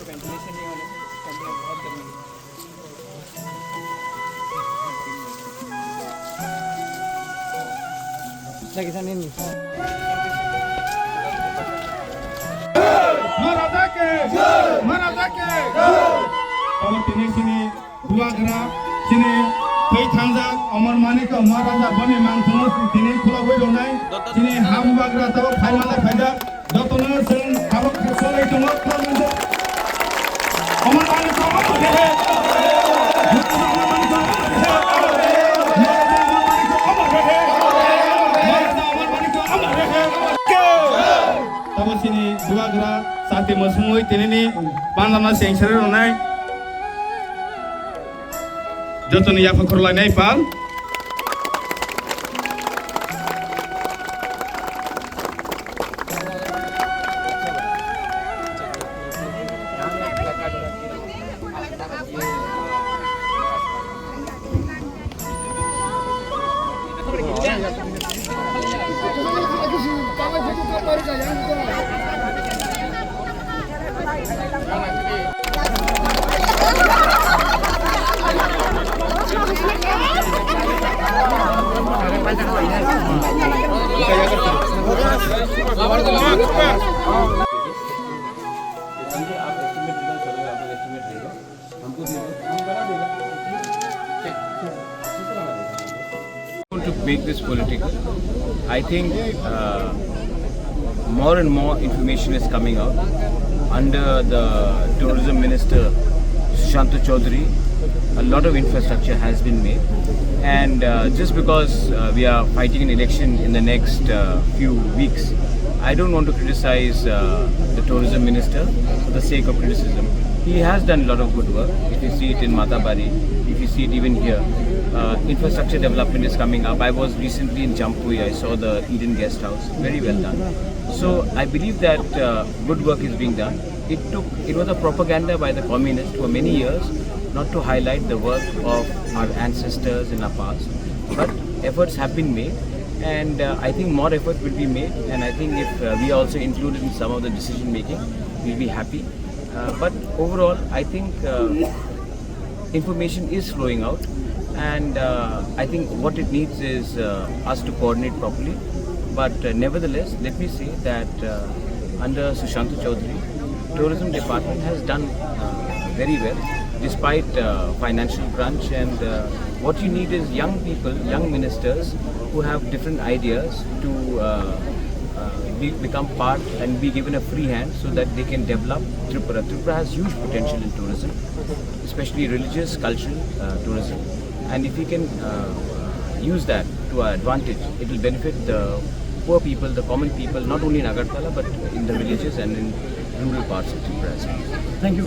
Ventilation नहीं होने से बहुत गर्मी है। kalau sini dua gerak sini kei tangjak amar manik maharaja bani mangthung sini khula hoi donai sini ham bagra tabo phaimala phaida jotono जों habak solai dong amar manik tabo sini dua gerak sate masungoi tinini panlama sengsere donai jotoni yafa korlanai pal To make this political, I think more and more information is coming out. Under the tourism minister Sushant Chaudhary, a lot of infrastructure has been made, and just because we are fighting an election in the next few weeks, I don't want to criticize the tourism minister for the sake of criticism. He has done a lot of good work. If you see it in Matabari, if you see it even here, infrastructure development is coming up. I was recently in Jampui. I saw the Eden Guest House. Very well done. So I believe that good work is being done. It was a propaganda by the communists for many years not to highlight the work of our ancestors in our past. But efforts have been made, and I think more effort will be made. And I think if we are also included in some of the decision making, we'll be happy. But overall, I think information is flowing out, and I think what it needs is us to coordinate properly. But nevertheless, let me say that under Sushant Chaudhary, tourism department has done very well despite financial crunch, and what you need is young people, young ministers who have different ideas to become part and be given a free hand so that they can develop Tripura. Tripura has huge potential in tourism, especially religious, cultural tourism, and if we can use that to our advantage, it will benefit the poor people, the common people, not only in Agartala but in the villages and in rural parts of Tripura as well. Thank you.